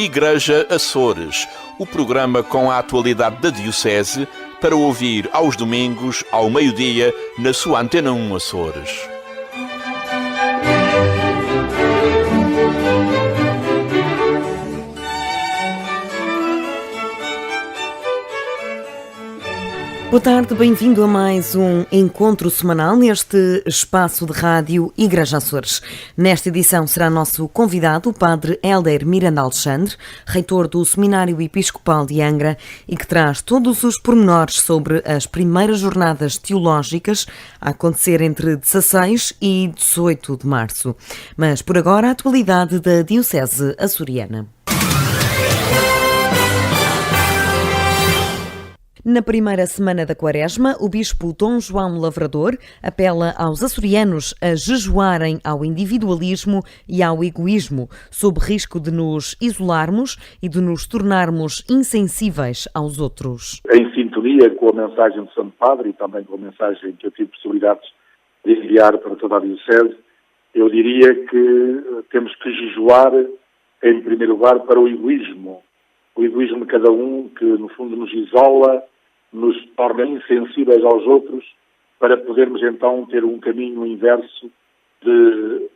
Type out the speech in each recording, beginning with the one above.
Igreja Açores, o programa com a atualidade da Diocese para ouvir aos domingos, ao meio-dia, na sua Antena 1 Açores. Boa tarde, bem-vindo a mais um encontro semanal neste espaço de rádio Igreja Açores. Nesta edição será nosso convidado o Padre Hélder Miranda Alexandre, reitor do Seminário Episcopal de Angra, e que traz todos os pormenores sobre as primeiras jornadas teológicas a acontecer entre 16 e 18 de março. Mas por agora a atualidade da Diocese açoriana. Na primeira semana da Quaresma, o bispo Dom João Lavrador apela aos açorianos a jejuarem ao individualismo e ao egoísmo, sob risco de nos isolarmos e de nos tornarmos insensíveis aos outros. Em sintonia com a mensagem do Santo Padre e também com a mensagem que eu tive possibilidades de enviar para toda a Diocese, eu diria que temos que jejuar, em primeiro lugar, para o egoísmo. O egoísmo de cada um, que no fundo nos isola, nos torna insensíveis aos outros, para podermos então ter um caminho inverso de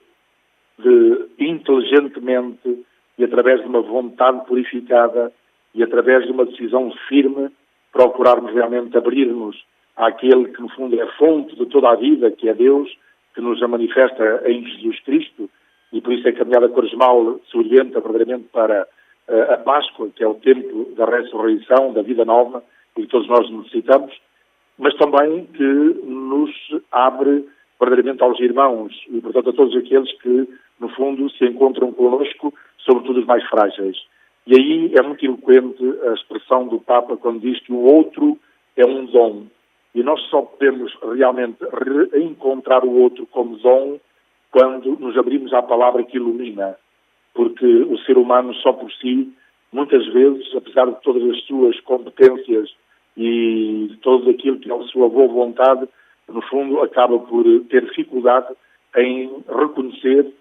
inteligentemente e através de uma vontade purificada e através de uma decisão firme, procurarmos realmente abrir-nos àquele que no fundo é a fonte de toda a vida, que é Deus, que nos a manifesta em Jesus Cristo, e por isso é que a caminhada quaresmal se orienta verdadeiramente para a Páscoa, que é o tempo da ressurreição, da vida nova, e que todos nós necessitamos, mas também que nos abre verdadeiramente aos irmãos e, portanto, a todos aqueles que, no fundo, se encontram connosco, sobretudo os mais frágeis. E aí é muito eloquente a expressão do Papa quando diz que o outro é um dom. E nós só podemos realmente reencontrar o outro como dom quando nos abrimos à palavra que ilumina. Porque o ser humano só por si, muitas vezes, apesar de todas as suas competências e de todo aquilo que é a sua boa vontade, no fundo acaba por ter dificuldade em reconhecer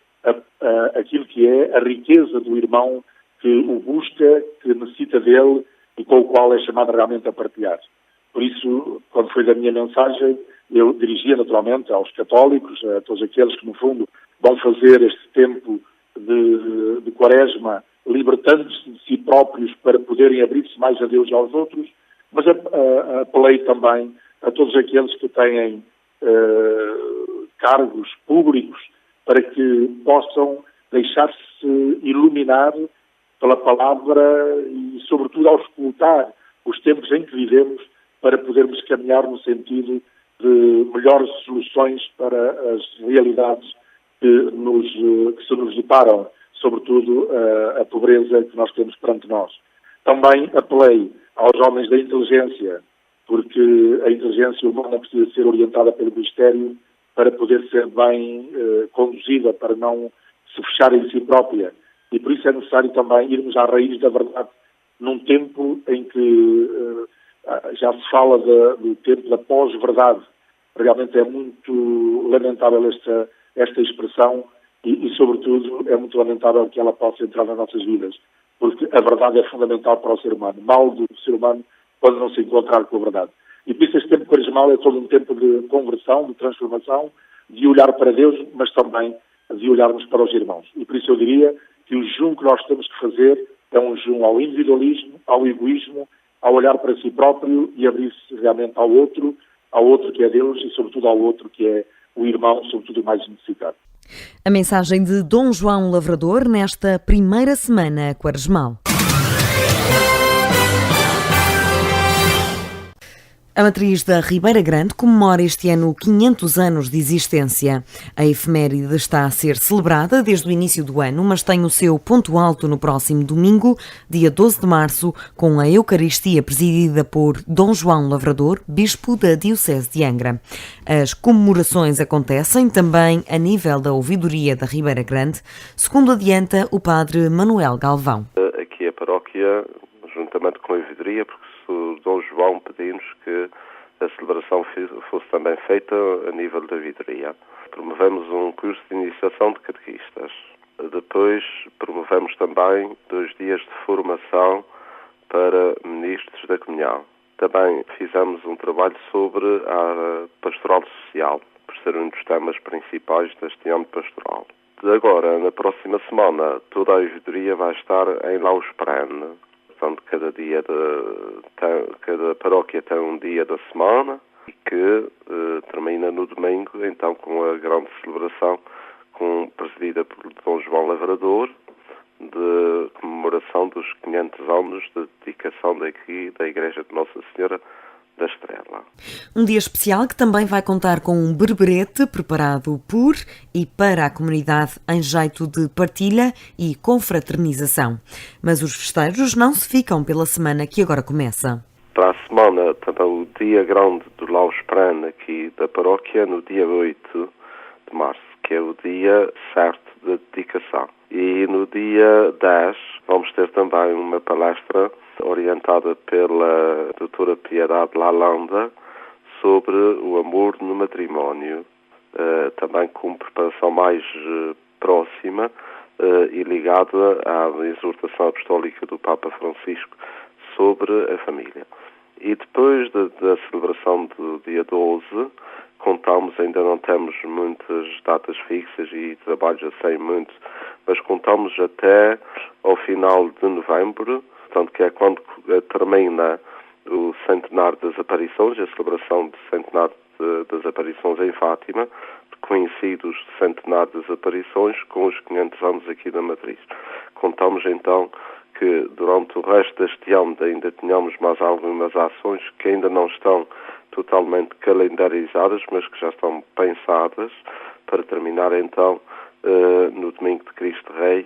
aquilo que é a riqueza do irmão que o busca, que necessita dele e com o qual é chamado realmente a partilhar. Por isso, quando foi da minha mensagem, eu dirigia naturalmente aos católicos, a todos aqueles que no fundo vão fazer este tempo de Quaresma, libertando-se de si próprios para poderem abrir-se mais a Deus e aos outros, mas apelei também a todos aqueles que têm cargos públicos para que possam deixar-se iluminar pela palavra e, sobretudo, auscultar os tempos em que vivemos para podermos caminhar no sentido de melhores soluções para as realidades que se nos deparam, sobretudo a pobreza que nós temos perante nós. Também apelei aos homens da inteligência, porque a inteligência humana precisa ser orientada pelo mistério para poder ser bem conduzida, para não se fechar em si própria. E por isso é necessário também irmos à raiz da verdade, num tempo em que já se fala do tempo da pós-verdade. Realmente é muito lamentável esta expressão e, sobretudo, é muito lamentável que ela possa entrar nas nossas vidas, porque a verdade é fundamental para o ser humano. Mal do ser humano pode não se encontrar com a verdade. E por isso este tempo quaresmal é todo um tempo de conversão, de transformação, de olhar para Deus, mas também de olharmos para os irmãos. E por isso eu diria que o jejum que nós temos que fazer é um jejum ao individualismo, ao egoísmo, ao olhar para si próprio e abrir-se realmente ao outro que é Deus e, sobretudo, ao outro que é o irmão, sobretudo o mais necessitado. A mensagem de Dom João Lavrador nesta primeira semana quaresmal. A matriz da Ribeira Grande comemora este ano 500 anos de existência. A efeméride está a ser celebrada desde o início do ano, mas tem o seu ponto alto no próximo domingo, dia 12 de março, com a Eucaristia presidida por Dom João Lavrador, bispo da Diocese de Angra. As comemorações acontecem também a nível da ouvidoria da Ribeira Grande, segundo adianta o padre Manuel Galvão. Aqui a paróquia, juntamente com a ouvidoria, porque o Dom João pediu-nos que a celebração fosse também feita a nível da ouvidoria. Promovemos um curso de iniciação de catequistas. Depois promovemos também 2 dias de formação para ministros da comunhão. Também fizemos um trabalho sobre a pastoral social, por ser um dos temas principais deste ano pastoral. Agora, na próxima semana, toda a ouvidoria vai estar em Lausprene. Portanto, cada paróquia tem um dia da semana e que termina no domingo, então, com a grande celebração presidida por Dom João Lavrador, de comemoração dos 500 anos de dedicação daqui da Igreja de Nossa Senhora da Estrela. Um dia especial que também vai contar com um berberete preparado por e para a comunidade em jeito de partilha e confraternização. Mas os festejos não se ficam pela semana que agora começa. Para a semana, também o dia grande do Lausprene aqui da paróquia, no dia 8 de março, que é o dia certo da dedicação. E no dia 10 vamos ter também uma palestra orientada pela doutora Piedade Lalanda sobre o amor no matrimónio, também com preparação mais próxima e ligada à exortação apostólica do Papa Francisco sobre a família. E depois da celebração do dia 12, contamos, ainda não temos muitas datas fixas e trabalhos assim muito, mas contamos até ao final de novembro, portanto que é quando termina o centenário das aparições, a celebração do centenário das aparições em Fátima, coincide os centenários das aparições com os 500 anos aqui da Matriz. Contamos então que durante o resto deste ano ainda tenhamos mais algumas ações que ainda não estão totalmente calendarizadas, mas que já estão pensadas para terminar então no Domingo de Cristo Rei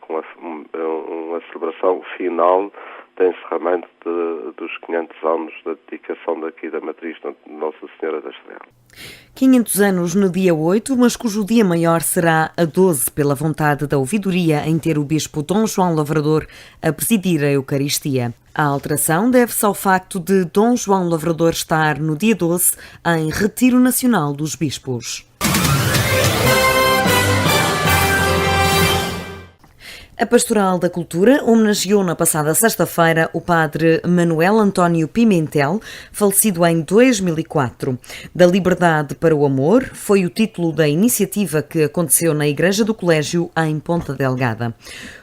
com uma celebração final de encerramento dos 500 anos da dedicação daqui da Matriz de Nossa Senhora da Estrela. 500 anos no dia 8, mas cujo dia maior será a 12, pela vontade da ouvidoria em ter o Bispo Dom João Lavrador a presidir a Eucaristia. A alteração deve-se ao facto de Dom João Lavrador estar no dia 12 em Retiro Nacional dos Bispos. A Pastoral da Cultura homenageou na passada sexta-feira o padre Manuel António Pimentel, falecido em 2004. Da Liberdade para o Amor foi o título da iniciativa que aconteceu na Igreja do Colégio, em Ponta Delgada.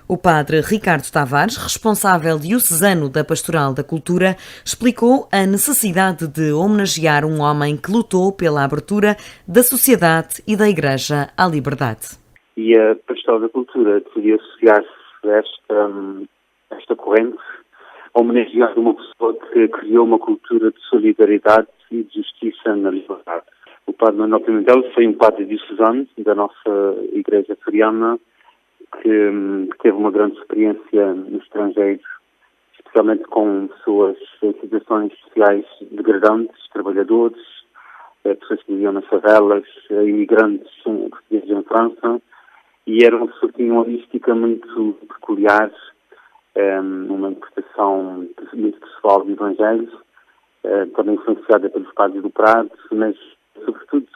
O padre Ricardo Tavares, responsável diocesano da Pastoral da Cultura, explicou a necessidade de homenagear um homem que lutou pela abertura da sociedade e da Igreja à liberdade. E a Pastoral da Cultura decidiu associar-se a esta corrente, homenageando uma pessoa que criou uma cultura de solidariedade e de justiça na liberdade. O padre Manuel Pimentel foi um padre diocesano da nossa Igreja Açoriana, que teve uma grande experiência no estrangeiro, especialmente com pessoas em situações sociais degradantes, trabalhadores, pessoas que viviam nas favelas, imigrantes portugueses em França. E era uma pessoa que tinha uma mística muito peculiar, uma interpretação muito pessoal do Evangelho, também influenciada pelos padres do Prado, mas sobretudo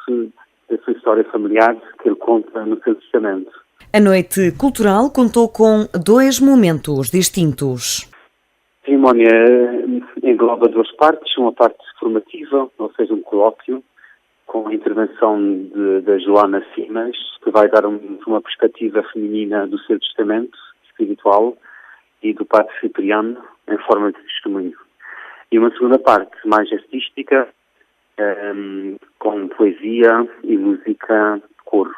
da sua história familiar que ele conta no seu testamento. A noite cultural contou com 2 momentos distintos. A cerimónia engloba 2 partes, uma parte formativa, ou seja, um colóquio, com a intervenção da Joana Simas, que vai dar uma perspectiva feminina do seu testamento espiritual, e do padre Cipriano, em forma de testemunho. E uma segunda parte, mais artística, com poesia e música coro.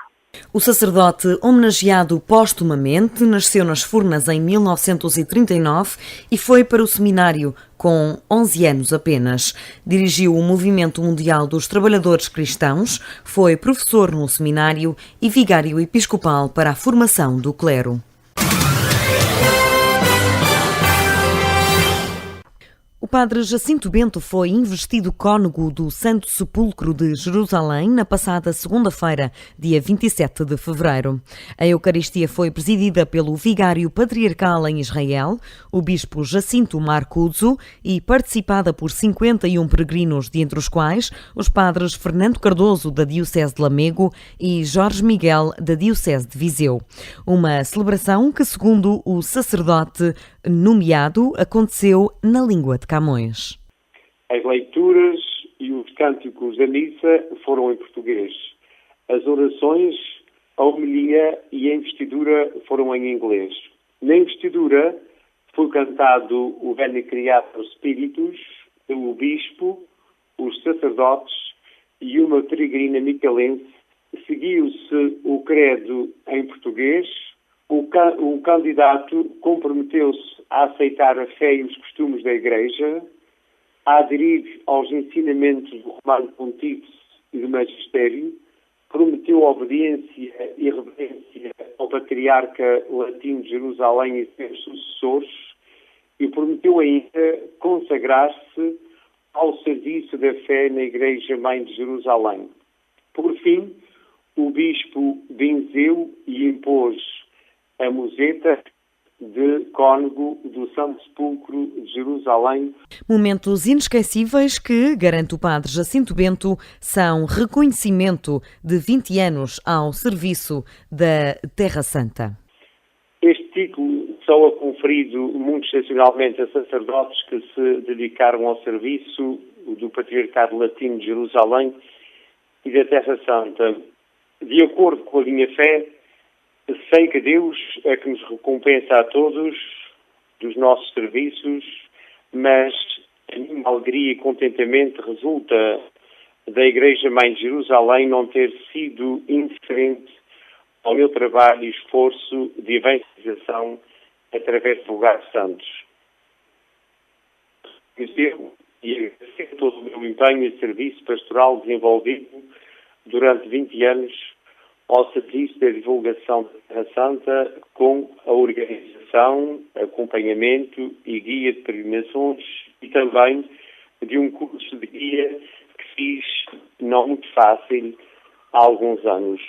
O sacerdote, homenageado póstumamente, nasceu nas Furnas em 1939 e foi para o seminário com 11 anos apenas. Dirigiu o Movimento Mundial dos Trabalhadores Cristãos, foi professor no seminário e vigário episcopal para a formação do clero. O padre Jacinto Bento foi investido cônego do Santo Sepulcro de Jerusalém na passada segunda-feira, dia 27 de fevereiro. A Eucaristia foi presidida pelo vigário patriarcal em Israel, o bispo Jacinto Marcuzo, e participada por 51 peregrinos, dentre os quais os padres Fernando Cardoso, da Diocese de Lamego, e Jorge Miguel, da Diocese de Viseu. Uma celebração que, segundo o sacerdote nomeado, aconteceu na língua de Camões. As leituras e os cânticos da missa foram em português. As orações, a homilia e a investidura foram em inglês. Na investidura foi cantado o Veni Creator Spiritus, o bispo, os sacerdotes e uma peregrina micalense. Seguiu-se o credo em português. O candidato comprometeu-se a aceitar a fé e os costumes da Igreja, a aderir aos ensinamentos do Romano Pontífice e do Magistério, prometeu obediência e reverência ao Patriarca Latino de Jerusalém e seus sucessores e prometeu ainda consagrar-se ao serviço da fé na Igreja Mãe de Jerusalém. Por fim, o bispo benzeu e impôs a museta de cônego do Santo Sepulcro de Jerusalém. Momentos inesquecíveis que, garante o padre Jacinto Bento, são reconhecimento de 20 anos ao serviço da Terra Santa. Este título só é conferido muito excepcionalmente a sacerdotes que se dedicaram ao serviço do Patriarcado Latino de Jerusalém e da Terra Santa. De acordo com a minha fé, sei que Deus é que nos recompensa a todos dos nossos serviços, mas a minha alegria e contentamento resulta da Igreja Mãe de Jerusalém não ter sido indiferente ao meu trabalho e esforço de evangelização através de lugares santos. Agradecer e agradecer todo o meu empenho e serviço pastoral desenvolvido durante 20 anos ao serviço da divulgação da Terra Santa, com a organização, acompanhamento e guia de peregrinações e também de um curso de guia que fiz não muito fácil há alguns anos.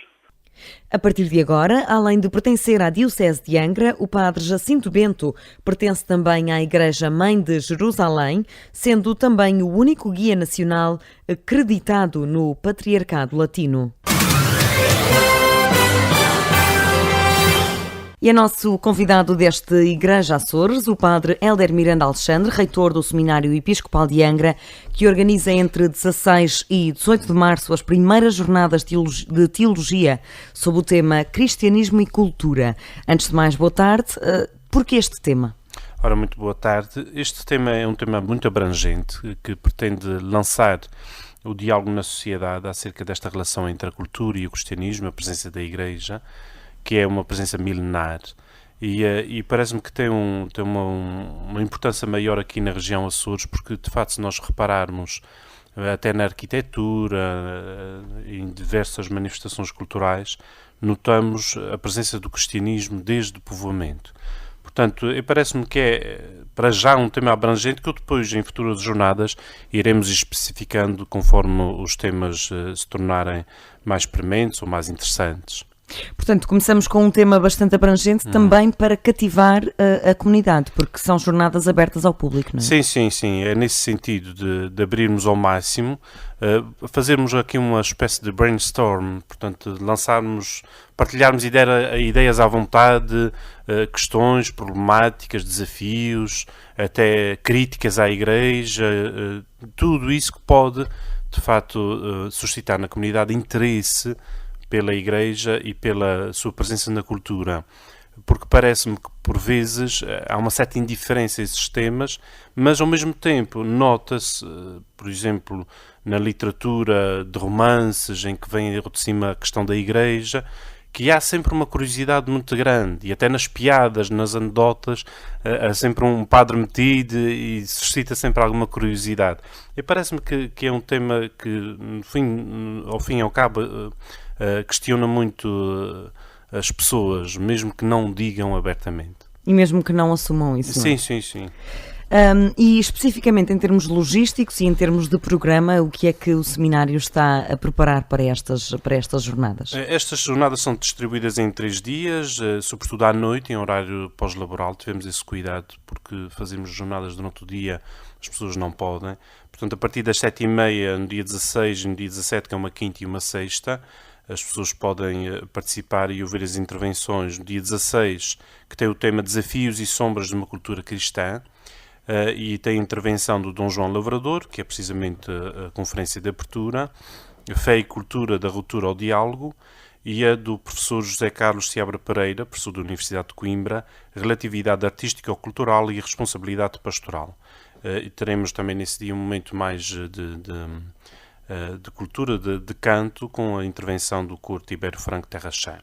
A partir de agora, além de pertencer à Diocese de Angra, o padre Jacinto Bento pertence também à Igreja Mãe de Jerusalém, sendo também o único guia nacional acreditado no Patriarcado Latino. E é nosso convidado deste Igreja Açores, o padre Hélder Miranda Alexandre, reitor do Seminário Episcopal de Angra, que organiza entre 16 e 18 de março as primeiras jornadas de teologia sob o tema Cristianismo e Cultura. Antes de mais, boa tarde. Por que este tema? Ora, muito boa tarde. Este tema é um tema muito abrangente que pretende lançar o diálogo na sociedade acerca desta relação entre a cultura e o cristianismo, a presença da Igreja, que é uma presença milenar, e parece-me que tem uma importância maior aqui na região Açores, porque de facto, se nós repararmos até na arquitetura, em diversas manifestações culturais, notamos a presença do cristianismo desde o povoamento. Portanto, parece-me que é, para já, um tema abrangente que depois, em futuras jornadas, iremos especificando conforme os temas se tornarem mais prementes ou mais interessantes. Portanto, começamos com um tema bastante abrangente também para cativar a comunidade, porque são jornadas abertas ao público, não é? Sim. É nesse sentido de abrirmos ao máximo, fazermos aqui uma espécie de brainstorm, portanto, partilharmos ideias à vontade, questões, problemáticas, desafios, até críticas à Igreja, tudo isso que pode, de facto, suscitar na comunidade interesse pela Igreja e pela sua presença na cultura, porque parece-me que por vezes há uma certa indiferença a esses temas, mas ao mesmo tempo nota-se, por exemplo, na literatura de romances em que vem de cima a questão da Igreja, que há sempre uma curiosidade muito grande, e até nas piadas, nas anedotas, há sempre um padre metido e suscita sempre alguma curiosidade. E parece-me que é um tema que, ao fim e ao cabo, questiona muito as pessoas, mesmo que não digam abertamente. E mesmo que não assumam isso. Sim. E especificamente em termos logísticos e em termos de programa, o que é que o seminário está a preparar para estas jornadas? Estas jornadas são distribuídas em 3 dias, sobretudo à noite, em horário pós-laboral. Tivemos esse cuidado porque fazemos jornadas durante o dia, as pessoas não podem. Portanto, a partir das 7h30, no dia 16 e no dia 17, que é uma quinta e uma sexta, as pessoas podem participar e ouvir as intervenções. No dia 16, que tem o tema Desafios e Sombras de uma Cultura Cristã, e tem a intervenção do Dom João Lavrador, que é precisamente a conferência de abertura, Fé e Cultura da Ruptura ao Diálogo, e a do professor José Carlos Seabra Pereira, professor da Universidade de Coimbra, Relatividade Artístico-Cultural e Responsabilidade Pastoral. E teremos também nesse dia um momento mais de cultura, de canto, com a intervenção do coro Tibério Franco Terra Chã.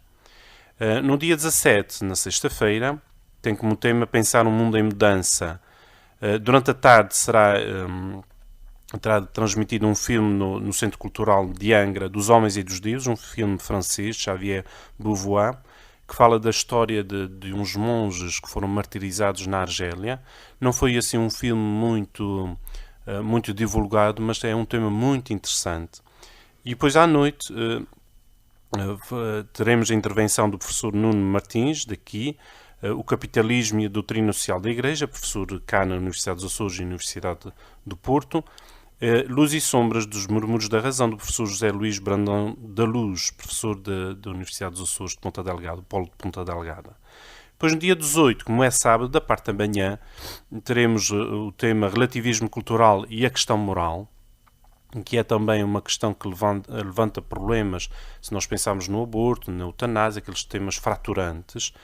No dia 17, na sexta-feira, tem como tema Pensar um Mundo em Mudança. Durante a tarde será transmitido um filme no Centro Cultural de Angra, dos Homens e dos Deuses, um filme francês, Xavier Beauvoir, que fala da história de uns monges que foram martirizados na Argélia. Não foi assim um filme muito divulgado, mas é um tema muito interessante. E depois à noite teremos a intervenção do professor Nuno Martins, daqui, o capitalismo e a doutrina social da Igreja, professor cá na Universidade dos Açores e Universidade do Porto, Luz e Sombras dos Murmúrios da Razão, do professor José Luís Brandão da Luz, professor da Universidade dos Açores de Ponta Delgada, Polo de Ponta Delgada. Depois, no dia 18, como é sábado, da parte da manhã, teremos o tema Relativismo Cultural e a Questão Moral, que é também uma questão que levanta problemas, se nós pensarmos no aborto, na eutanásia, aqueles temas fraturantes.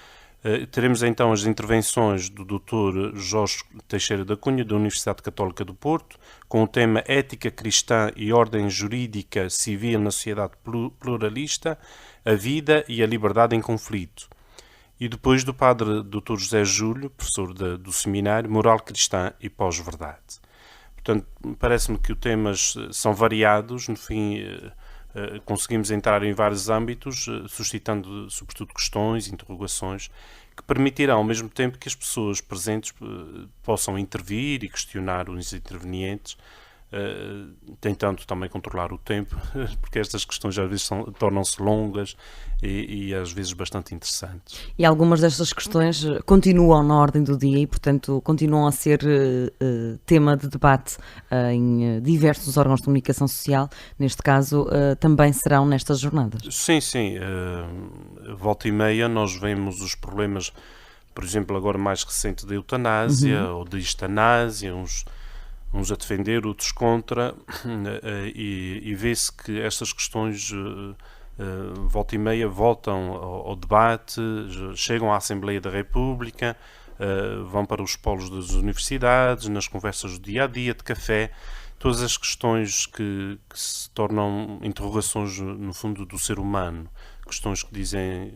Teremos então as intervenções do Dr. Jorge Teixeira da Cunha, da Universidade Católica do Porto, com o tema Ética Cristã e Ordem Jurídica Civil na Sociedade Pluralista, a Vida e a Liberdade em Conflito. E depois do Padre Dr. José Júlio, professor do Seminário, Moral Cristã e Pós-Verdade. Portanto, parece-me que os temas são variados, no fim conseguimos entrar em vários âmbitos, suscitando sobretudo questões, interrogações, que permitirão ao mesmo tempo que as pessoas presentes possam intervir e questionar os intervenientes, tentando também controlar o tempo, porque estas questões às vezes tornam-se longas e às vezes bastante interessantes. E algumas destas questões continuam na ordem do dia e, portanto, continuam a ser tema de debate em diversos órgãos de comunicação social. Neste caso, também serão nestas jornadas. Sim. Volta e meia nós vemos os problemas, por exemplo, agora mais recente da eutanásia ou da eutanásia, uns a defender, outros contra, e vê-se que estas questões volta e meia voltam ao debate, chegam à Assembleia da República, vão para os polos das universidades, nas conversas do dia-a-dia, de café, todas as questões que se tornam interrogações, no fundo, do ser humano. Questões que dizem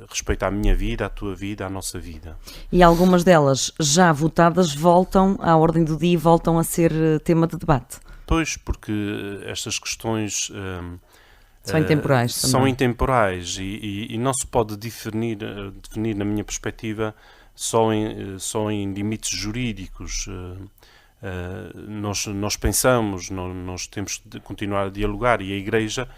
respeito à minha vida, à tua vida, à nossa vida. E algumas delas, já votadas, voltam à ordem do dia e voltam a ser tema de debate. Pois, porque estas questões são intemporais também. São intemporais e não se pode definir, na minha perspectiva, só em limites jurídicos. Nós pensamos, nós temos de continuar a dialogar e a Igreja,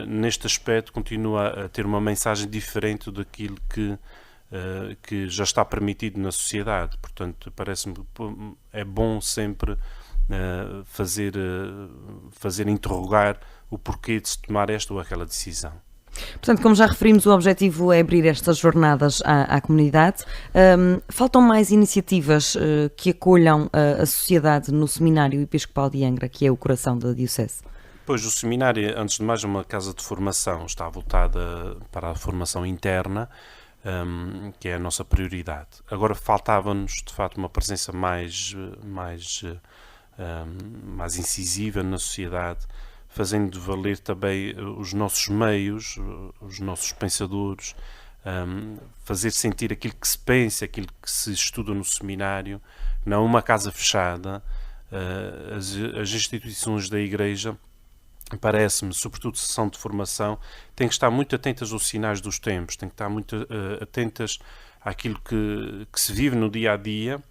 neste aspecto, continua a ter uma mensagem diferente daquilo que já está permitido na sociedade. Portanto, parece-me que é bom sempre fazer interrogar o porquê de se tomar esta ou aquela decisão. Portanto, como já referimos, o objetivo é abrir estas jornadas à comunidade. Faltam mais iniciativas que acolham a sociedade no Seminário Episcopal de Angra, que é o coração da Diocese? Pois, o seminário, antes de mais, é uma casa de formação, está voltada para a formação interna, que é a nossa prioridade. Agora faltava-nos, de facto, uma presença mais incisiva na sociedade, fazendo valer também os nossos meios, os nossos pensadores, fazer sentir aquilo que se pensa, aquilo que se estuda no seminário, não uma casa fechada. As instituições da Igreja, parece-me, sobretudo sessão de formação, têm que estar muito atentas aos sinais dos tempos, têm que estar muito atentas àquilo que se vive no dia-a-dia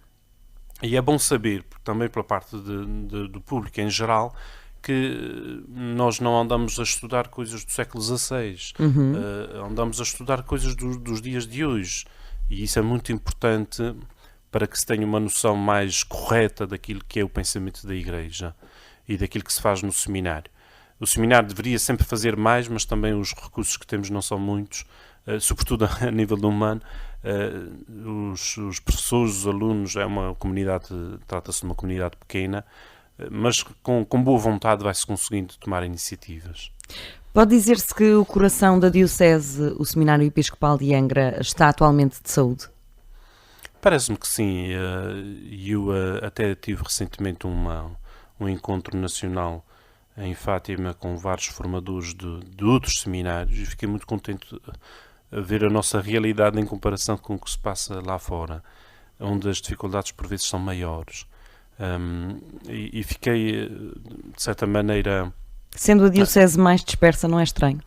E é bom saber, também pela parte do público em geral, que nós não andamos a estudar coisas do século XVI, andamos a estudar coisas dos dias de hoje. E isso é muito importante para que se tenha uma noção mais correta daquilo que é o pensamento da Igreja e daquilo que se faz no seminário. O seminário deveria sempre fazer mais, mas também os recursos que temos não são muitos, sobretudo a nível do humano. Os professores, os alunos, é uma comunidade, trata-se de uma comunidade pequena, mas com boa vontade vai-se conseguindo tomar iniciativas. Pode dizer-se que o coração da Diocese, o Seminário Episcopal de Angra, está atualmente de saúde? Parece-me que sim. Eu até tive recentemente um encontro nacional em Fátima com vários formadores de outros seminários e fiquei muito contente a ver a nossa realidade em comparação com o que se passa lá fora, onde as dificuldades por vezes são maiores. E fiquei, de certa maneira... Sendo a Diocese mais dispersa, não é estranho?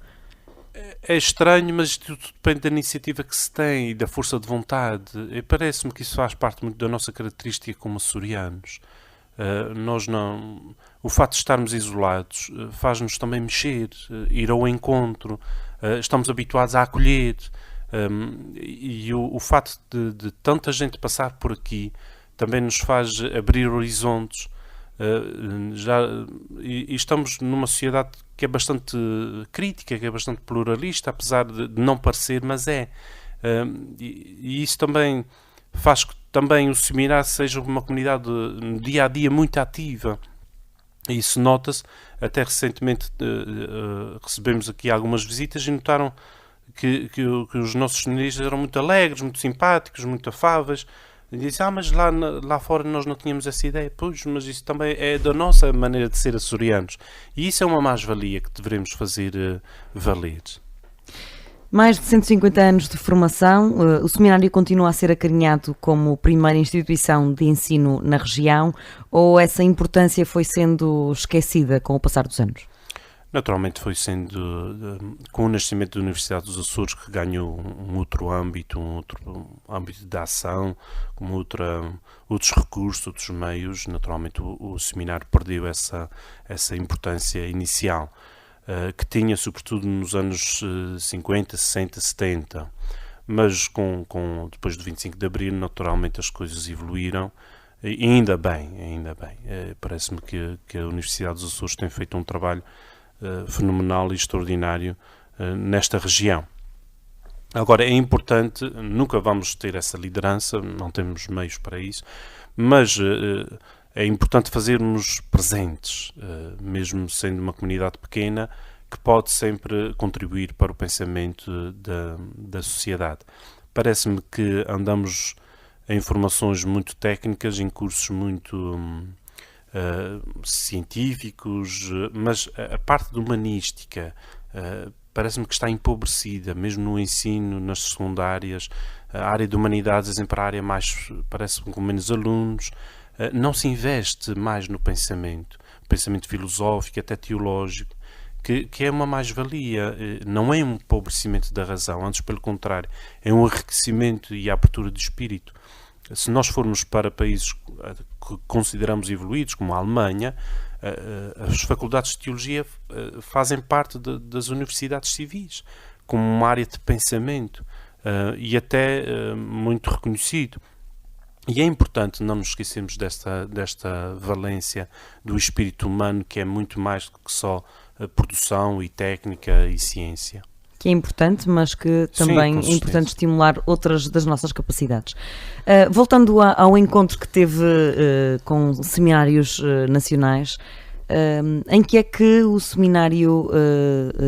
É estranho, mas tudo depende da iniciativa que se tem e da força de vontade. E parece-me que isso faz parte muito da nossa característica como açorianos. O facto de estarmos isolados faz-nos também mexer, ir ao encontro, estamos habituados a acolher. E o facto de tanta gente passar por aqui também nos faz abrir horizontes. E estamos numa sociedade que é bastante crítica, que é bastante pluralista, apesar de não parecer, mas é. E isso também faz que também o seminário seja uma comunidade no dia a dia muito ativa. E isso nota-se. Até recentemente recebemos aqui algumas visitas e notaram que os nossos seminaristas eram muito alegres, muito simpáticos, muito afáveis. E dizem, mas lá fora nós não tínhamos essa ideia. Pois, mas isso também é da nossa maneira de ser açorianos. E isso é uma mais-valia que devemos fazer valer. Mais de 150 anos de formação, o seminário continua a ser acarinhado como primeira instituição de ensino na região, ou essa importância foi sendo esquecida com o passar dos anos? Naturalmente foi sendo, com o nascimento da Universidade dos Açores, que ganhou um outro âmbito de ação, com outros recursos, outros meios. Naturalmente o seminário perdeu essa importância inicial, que tinha sobretudo nos anos 50, 60, 70. Mas depois do 25 de Abril, naturalmente as coisas evoluíram. E ainda bem. Parece-me que a Universidade dos Açores tem feito um trabalho fenomenal e extraordinário nesta região. Agora, é importante, nunca vamos ter essa liderança, não temos meios para isso, mas é importante fazermos presentes, mesmo sendo uma comunidade pequena, que pode sempre contribuir para o pensamento da sociedade. Parece-me que andamos em formações muito técnicas, em cursos muito científicos, mas a parte de humanística parece-me que está empobrecida, mesmo no ensino, nas secundárias. A área de humanidades é sempre a área mais, parece-me, com menos alunos. Não se investe mais no pensamento filosófico, até teológico, que é uma mais-valia. Não é um empobrecimento da razão, antes pelo contrário, é um enriquecimento e a abertura de espírito. Se nós formos para países que consideramos evoluídos, como a Alemanha, as faculdades de teologia fazem parte das universidades civis, como uma área de pensamento, e até muito reconhecido. E é importante não nos esquecermos desta valência do espírito humano, que é muito mais do que só produção e técnica e ciência. Que é importante, mas que também é importante estimular outras das nossas capacidades. Voltando ao encontro que teve com seminários nacionais, em que é que o Seminário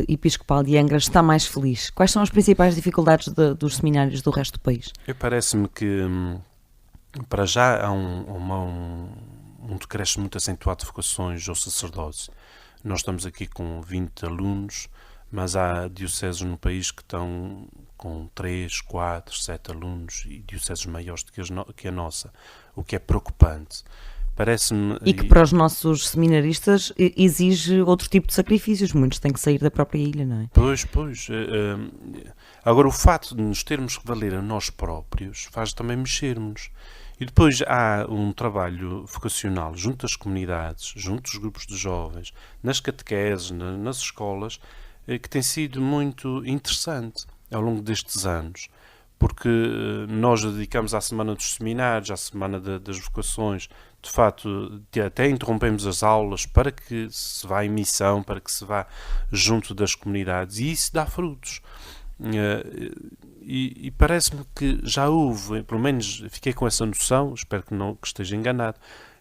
Episcopal de Angra está mais feliz? Quais são as principais dificuldades dos seminários do resto do país? Parece-me que, para já, há um decréscimo muito acentuado de vocações ao sacerdócio. Nós estamos aqui com 20 alunos, mas há dioceses no país que estão com 3, 4, 7 alunos e dioceses maiores do que a nossa, o que é preocupante. Parece-me... E que para os nossos seminaristas exige outro tipo de sacrifícios, muitos têm que sair da própria ilha, não é? Pois. Agora, o facto de nos termos que valer a nós próprios faz também mexermos. E depois há um trabalho vocacional junto às comunidades, junto dos grupos de jovens, nas catequeses, nas escolas, que tem sido muito interessante ao longo destes anos, porque nós dedicamos à Semana dos Seminários, à Semana das Vocações, de facto, até interrompemos as aulas para que se vá em missão, para que se vá junto das comunidades, e isso dá frutos. E parece-me que já houve, pelo menos fiquei com essa noção, espero que esteja enganado,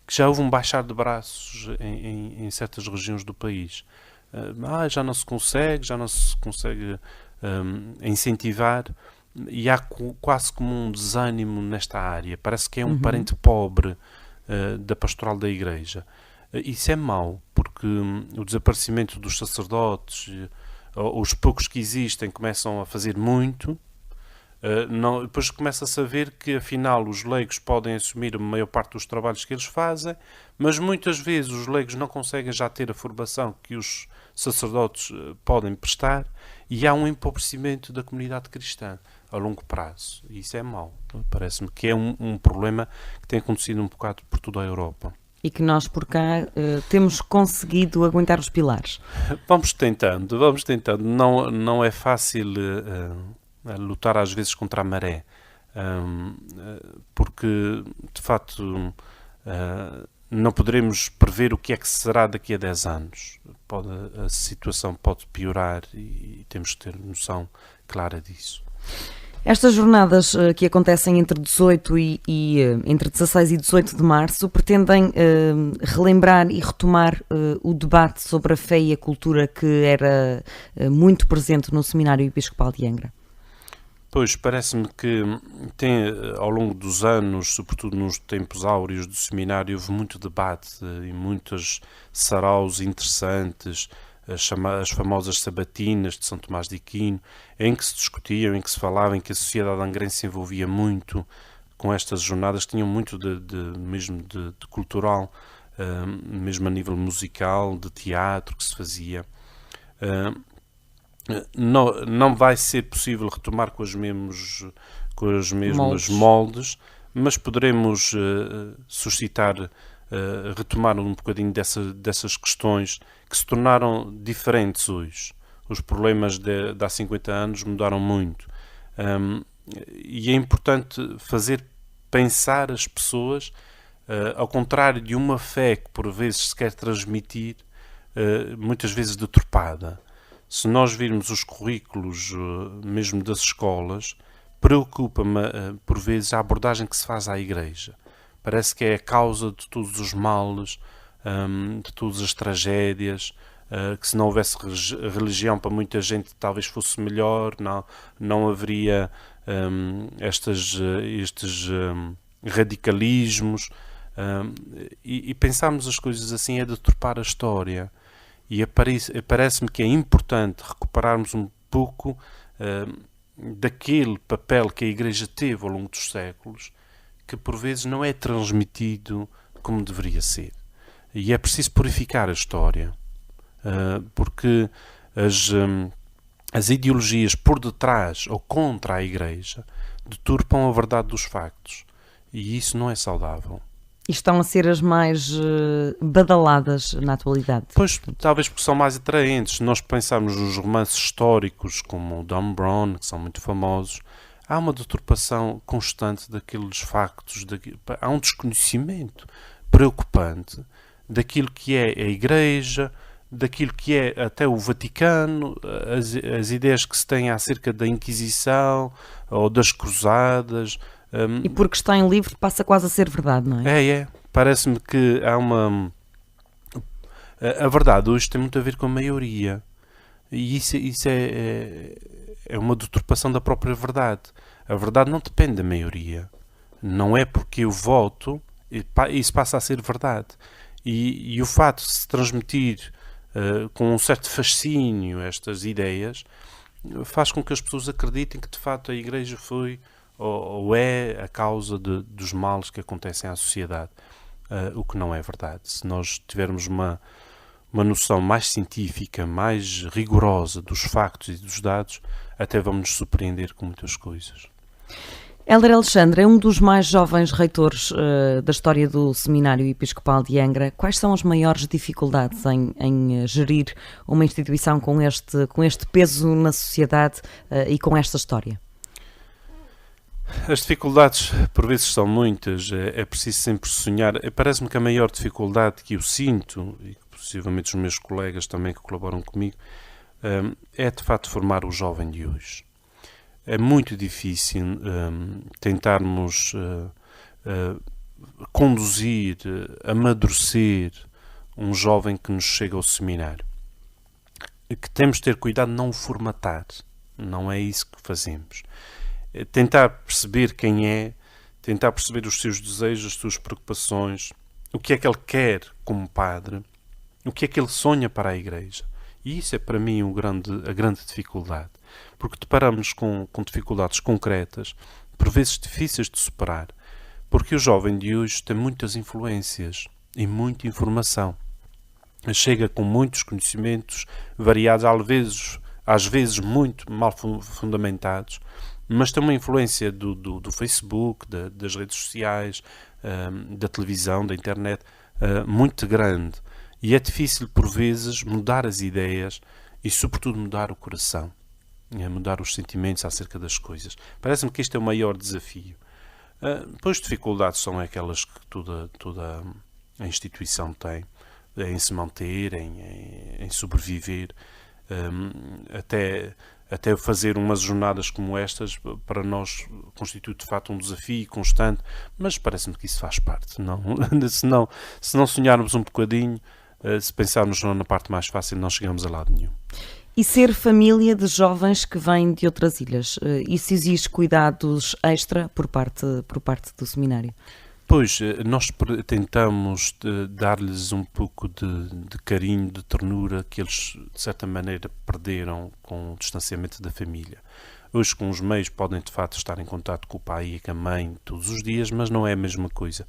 que já houve um baixar de braços em certas regiões do país. Já não se consegue incentivar, e há quase como um desânimo nesta área. Parece que é um parente pobre da pastoral da Igreja. Isso é mau, porque o desaparecimento dos sacerdotes, os poucos que existem, começam a fazer muito. Depois começa-se a ver que afinal os leigos podem assumir a maior parte dos trabalhos que eles fazem, mas muitas vezes os leigos não conseguem já ter a formação que os sacerdotes podem prestar, e há um empobrecimento da comunidade cristã a longo prazo. E isso é mau. Parece-me que é um problema que tem acontecido um bocado por toda a Europa. E que nós por cá temos conseguido aguentar os pilares. Vamos tentando. Não é fácil lutar às vezes contra a maré, porque de facto não poderemos prever o que é que será daqui a 10 anos. A situação pode piorar e temos que ter noção clara disso. Estas jornadas que acontecem entre 18 entre 16 e 18 de março pretendem relembrar e retomar o debate sobre a fé e a cultura que era muito presente no Seminário Episcopal de Angra. Pois, parece-me que ao longo dos anos, sobretudo nos tempos áureos do seminário, houve muito debate e muitos saraus interessantes, as famosas sabatinas de São Tomás de Aquino, em que se discutiam, em que se falava, em que a sociedade angrense se envolvia muito com estas jornadas, que tinham muito mesmo de cultural, mesmo a nível musical, de teatro que se fazia. Não vai ser possível retomar com os mesmos moldes, mas poderemos suscitar, retomar um bocadinho dessas questões que se tornaram diferentes hoje. Os problemas de há 50 anos mudaram muito. E é importante fazer pensar as pessoas, ao contrário de uma fé que por vezes se quer transmitir, muitas vezes deturpada. Se nós virmos os currículos mesmo das escolas, preocupa-me por vezes a abordagem que se faz à Igreja. Parece que é a causa de todos os males, de todas as tragédias, que se não houvesse religião para muita gente talvez fosse melhor, não haveria estes radicalismos, e pensarmos as coisas assim é deturpar a história. E parece-me que é importante recuperarmos um pouco daquele papel que a Igreja teve ao longo dos séculos, que por vezes não é transmitido como deveria ser. E é preciso purificar a história, porque as ideologias por detrás ou contra a Igreja deturpam a verdade dos factos. E isso não é saudável. E estão a ser as mais badaladas na atualidade. Pois, talvez porque são mais atraentes. Se nós pensarmos nos romances históricos, como o Dan Brown, que são muito famosos, há uma deturpação constante daqueles factos, há um desconhecimento preocupante daquilo que é a Igreja, daquilo que é até o Vaticano, as ideias que se têm acerca da Inquisição ou das Cruzadas. E porque está em livro passa quase a ser verdade, não é? É. Parece-me que há uma... A verdade hoje tem muito a ver com a maioria. E isso é uma deturpação da própria verdade. A verdade não depende da maioria. Não é porque eu voto, isso passa a ser verdade. E o fato de se transmitir com um certo fascínio estas ideias faz com que as pessoas acreditem que de facto a Igreja foi ou é a causa dos males que acontecem à sociedade, o que não é verdade. Se nós tivermos uma noção mais científica, mais rigorosa dos factos e dos dados, até vamos nos surpreender com muitas coisas. Hélder Alexandre é um dos mais jovens reitores da história do Seminário Episcopal de Angra. Quais são as maiores dificuldades em gerir uma instituição com este peso na sociedade e com esta história? As dificuldades, por vezes, são muitas. É preciso sempre sonhar. Parece-me que a maior dificuldade que eu sinto, e que possivelmente os meus colegas também que colaboram comigo, é de facto formar o jovem de hoje. É muito difícil tentarmos conduzir, amadurecer um jovem que nos chega ao seminário. Que temos de ter cuidado de não o formatar. Não é isso que fazemos. É tentar perceber quem é, tentar perceber os seus desejos, as suas preocupações, o que é que ele quer como padre, o que é que ele sonha para a Igreja. E isso é para mim a grande dificuldade. Porque deparamos com dificuldades concretas, por vezes difíceis de superar, porque o jovem de hoje tem muitas influências e muita informação. Chega com muitos conhecimentos variados, às vezes muito mal fundamentados, mas tem uma influência do Facebook, das redes sociais, da televisão, da internet, muito grande. E é difícil, por vezes, mudar as ideias e, sobretudo, mudar o coração. Mudar os sentimentos acerca das coisas. Parece-me que este é o maior desafio. Depois, dificuldades são aquelas que toda a instituição tem, em se manter, em sobreviver, até fazer umas jornadas como estas, para nós constitui de facto um desafio constante, mas parece-me que isso faz parte. Não, se não sonharmos um bocadinho, se pensarmos na parte mais fácil, não chegamos a lado nenhum. E ser família de jovens que vêm de outras ilhas, isso exige cuidados extra por parte do seminário? Pois, nós tentamos dar-lhes um pouco de carinho, de ternura, que eles, de certa maneira, perderam com o distanciamento da família. Hoje, com os meios, podem, de facto, estar em contato com o pai e com a mãe todos os dias, mas não é a mesma coisa.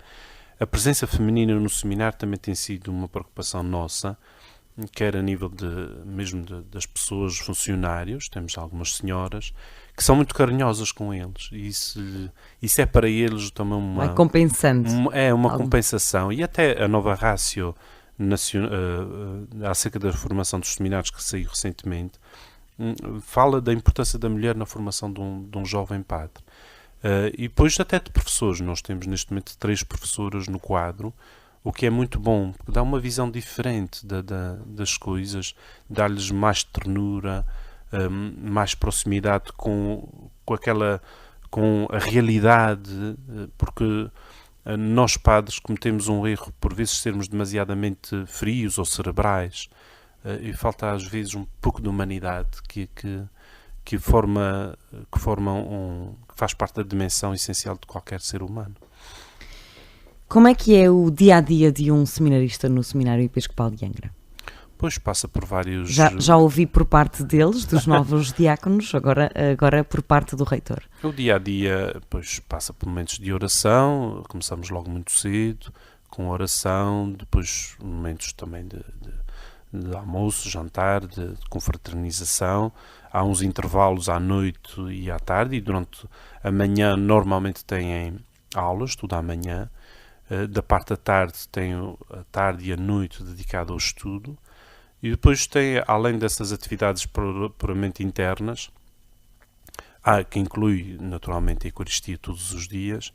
A presença feminina no seminário também tem sido uma preocupação nossa, quer a nível mesmo das pessoas, funcionários. Temos algumas senhoras que são muito carinhosas com eles, e isso é para eles também uma compensante. Uma compensação. E até a nova ratio acerca da formação dos seminários, que saiu recentemente, fala da importância da mulher na formação de um jovem padre. E depois até de professores. Nós temos neste momento 3 professoras no quadro, o que é muito bom, porque dá uma visão diferente das coisas, dá-lhes mais ternura, mais proximidade com a realidade, porque nós padres cometemos um erro por vezes sermos demasiadamente frios ou cerebrais, e falta às vezes um pouco de humanidade que faz parte da dimensão essencial de qualquer ser humano. Como é que é o dia-a-dia de um seminarista no Seminário Episcopal de Angra? Pois passa por vários... Já ouvi por parte deles, dos novos diáconos, agora por parte do reitor. O dia-a-dia pois, passa por momentos de oração, começamos logo muito cedo, com oração, depois momentos também de almoço, jantar, de confraternização. Há uns intervalos à noite e à tarde, e durante a manhã normalmente têm aulas, tudo à manhã. Da parte da tarde tem a tarde e a noite dedicada ao estudo, e depois tem, além dessas atividades puramente internas, que inclui naturalmente a Eucaristia todos os dias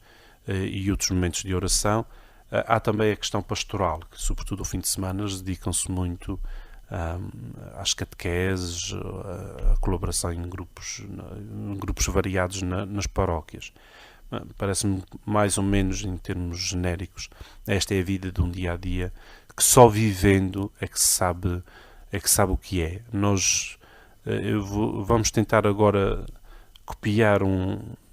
e outros momentos de oração, há também a questão pastoral, que sobretudo ao fim de semana eles dedicam-se muito às catequeses, à colaboração em grupos variados nas paróquias. Parece-me mais ou menos em termos genéricos, esta é a vida de um dia-a-dia que só vivendo é que se sabe o que é. Nós vamos tentar agora copiar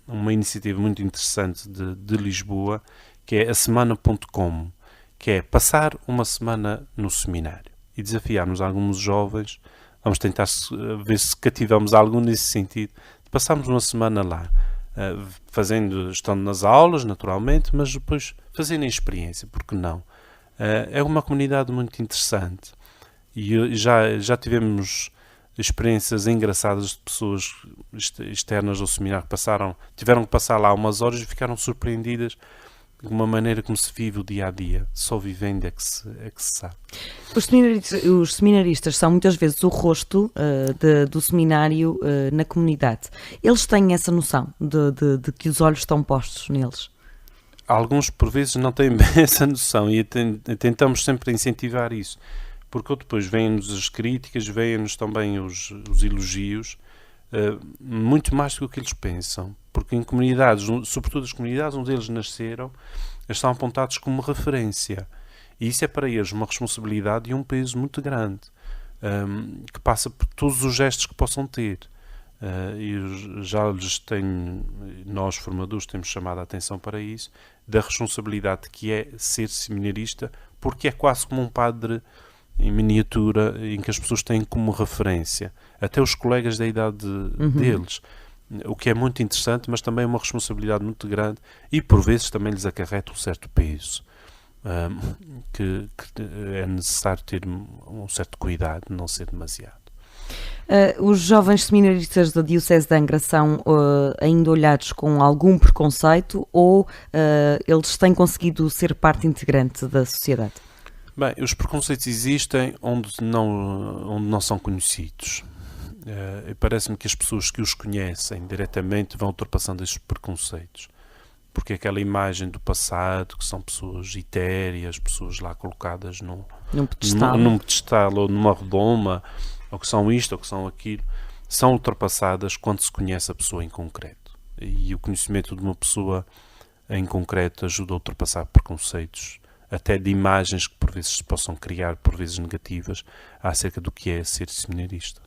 uma iniciativa muito interessante de Lisboa, que é a semana.com, que é passar uma semana no seminário e desafiarmos alguns jovens. Vamos tentar ver se cativamos algum nesse sentido, de passarmos uma semana lá, estando nas aulas, naturalmente, mas depois fazendo a experiência, porque não? É uma comunidade muito interessante, e já tivemos experiências engraçadas de pessoas externas ao seminário que tiveram que passar lá umas horas e ficaram surpreendidas de uma maneira como se vive o dia-a-dia. Só vivendo é que se sabe. Os seminaristas são muitas vezes o rosto do seminário na comunidade. Eles têm essa noção de que os olhos estão postos neles? Alguns, por vezes, não têm bem essa noção e tentamos sempre incentivar isso. Porque depois vêm-nos as críticas, vêm-nos também os elogios, muito mais do que eles pensam. Porque em comunidades, sobretudo as comunidades onde eles nasceram, eles estão apontados como referência. E isso é para eles uma responsabilidade e um peso muito grande, que passa por todos os gestos que possam ter. E já nós formadores temos chamado a atenção para isso, da responsabilidade que é ser seminarista, porque é quase como um padre em miniatura, em que as pessoas têm como referência, até os colegas da idade deles, o que é muito interessante, mas também é uma responsabilidade muito grande e por vezes também lhes acarreta um certo peso, que é necessário ter um certo cuidado, não ser demasiado. Os jovens seminaristas da Diocese de Angra são ainda olhados com algum preconceito ou eles têm conseguido ser parte integrante da sociedade? Bem, os preconceitos existem onde não são conhecidos. Parece-me que as pessoas que os conhecem diretamente vão ultrapassando estes preconceitos. Porque aquela imagem do passado, que são pessoas etéreas, pessoas lá colocadas num pedestal ou numa redoma, ou que são isto, ou que são aquilo, são ultrapassadas quando se conhece a pessoa em concreto. E o conhecimento de uma pessoa em concreto ajuda a ultrapassar preconceitos, até de imagens que por vezes se possam criar, por vezes negativas, acerca do que é ser seminarista.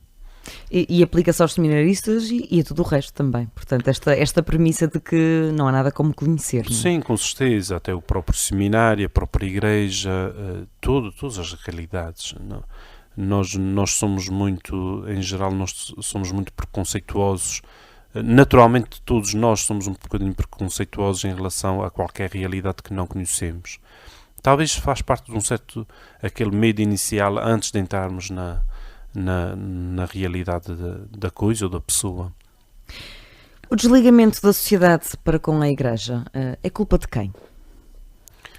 E aplica-se aos seminaristas e a tudo o resto também. Portanto, esta premissa de que não há nada como conhecer. Não é? Sim, com certeza. Até o próprio seminário, a própria igreja, todas as realidades. Nós somos muito, em geral, somos muito preconceituosos. Naturalmente, todos nós somos um bocadinho preconceituosos em relação a qualquer realidade que não conhecemos. Talvez faz parte de aquele medo inicial antes de entrarmos na realidade da coisa ou da pessoa. O desligamento da sociedade para com a Igreja é culpa de quem?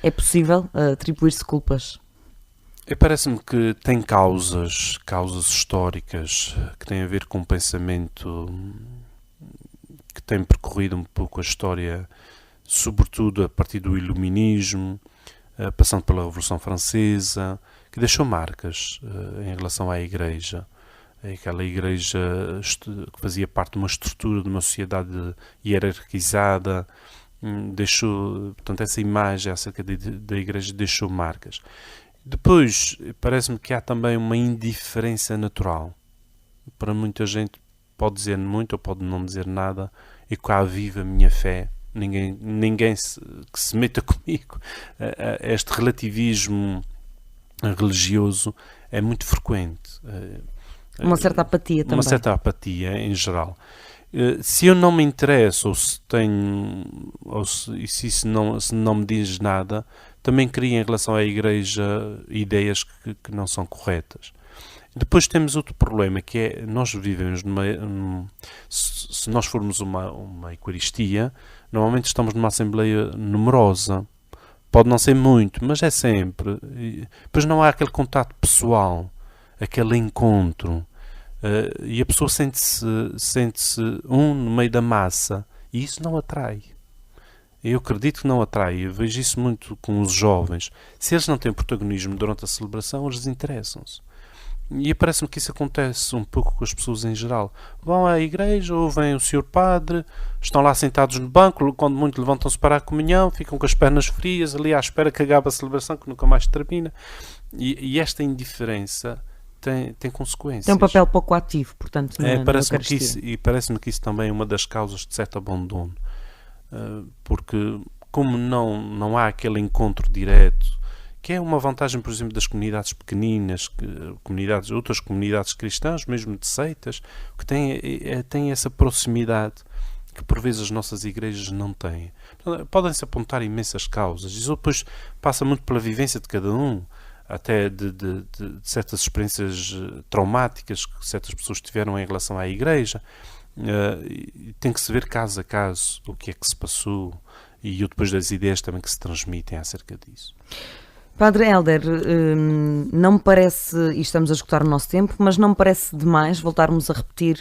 É possível atribuir-se culpas? Parece-me que tem causas históricas que têm a ver com um pensamento que tem percorrido um pouco a história, sobretudo a partir do Iluminismo, passando pela Revolução Francesa, que deixou marcas em relação à Igreja. Aquela Igreja que fazia parte de uma estrutura de uma sociedade hierarquizada, portanto, essa imagem acerca da Igreja deixou marcas. Depois, parece-me que há também uma indiferença natural. Para muita gente pode dizer muito ou pode não dizer nada, e cá vive a minha fé. Ninguém que se meta comigo. Este relativismo religioso é muito frequente. Uma certa apatia também. Uma certa apatia, em geral. Se eu não me interesso, se não me diz nada, também cria em relação à Igreja ideias que não são corretas. Depois temos outro problema, que é, nós vivemos se nós formos uma Eucaristia, normalmente estamos numa Assembleia numerosa. Pode não ser muito, mas é sempre. Depois não há aquele contato pessoal, aquele encontro. E a pessoa sente-se no meio da massa. E isso não atrai. Eu acredito que não atrai. Eu vejo isso muito com os jovens. Se eles não têm protagonismo durante a celebração, eles desinteressam-se. E parece-me que isso acontece um pouco com as pessoas em geral. Vão à igreja, ouvem o Senhor Padre, estão lá sentados no banco, quando muito levantam-se para a comunhão, ficam com as pernas frias, ali à espera que acabe a celebração, que nunca mais termina. E esta indiferença tem consequências. Tem um papel pouco ativo, portanto, parece-me que isso também é uma das causas de certo abandono. Porque como não há aquele encontro direto, que é uma vantagem, por exemplo, das comunidades pequeninas, outras comunidades cristãs, mesmo de seitas, que têm essa proximidade que por vezes as nossas igrejas não têm. Podem-se apontar imensas causas. Isso depois passa muito pela vivência de cada um. até de certas experiências traumáticas que certas pessoas tiveram em relação à Igreja. Tem que se ver caso a caso o que é que se passou e depois das ideias também que se transmitem acerca disso. Padre Hélder, não me parece, e estamos a esgotar o nosso tempo, mas não me parece demais voltarmos a repetir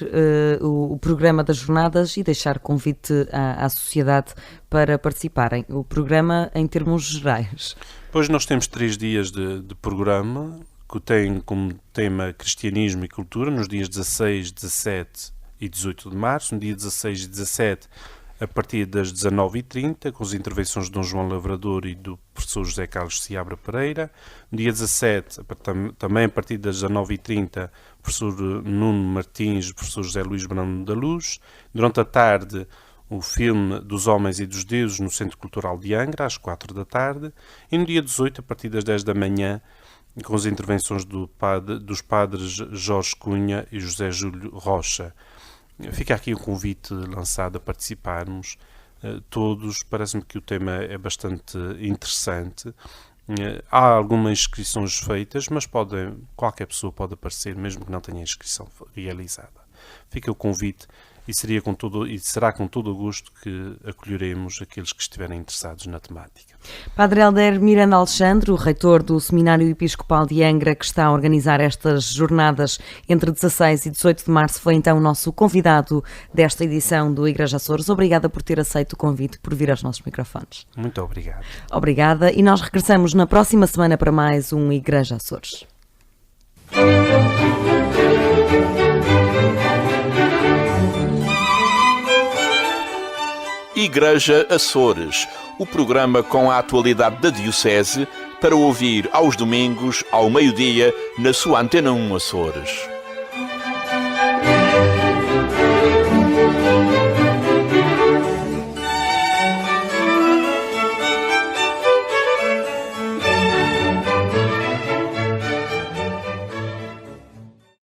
o programa das jornadas e deixar convite à sociedade para participarem. O programa em termos gerais. Pois nós temos 3 dias de programa que tem como tema Cristianismo e Cultura, nos dias 16, 17 e 18 de março. No dia 16 e 17, a partir das 19h30, com as intervenções de Dom João Lavrador e do professor José Carlos Seabra Pereira. No dia 17, também a partir das 19h30, professor Nuno Martins, professor José Luís Brando da Luz. Durante a tarde, o filme dos Homens e dos Deuses no Centro Cultural de Angra, às 4 da tarde. E no dia 18, a partir das 10 da manhã, com as intervenções dos padres Jorge Cunha e José Júlio Rocha. Fica aqui o convite lançado a participarmos todos. Parece-me que o tema é bastante interessante. Há algumas inscrições feitas, mas qualquer pessoa pode aparecer, mesmo que não tenha inscrição realizada. Fica o convite e será com todo o gosto que acolheremos aqueles que estiverem interessados na temática. Padre Hélder Miranda Alexandre, o reitor do Seminário Episcopal de Angra, que está a organizar estas jornadas entre 16 e 18 de março, foi então o nosso convidado desta edição do Igreja Açores. Obrigada por ter aceito o convite, por vir aos nossos microfones. Muito obrigado. Obrigada, e nós regressamos na próxima semana para mais um Igreja Açores. Igreja Açores, o programa com a atualidade da Diocese para ouvir aos domingos, ao meio-dia, na sua Antena 1 Açores.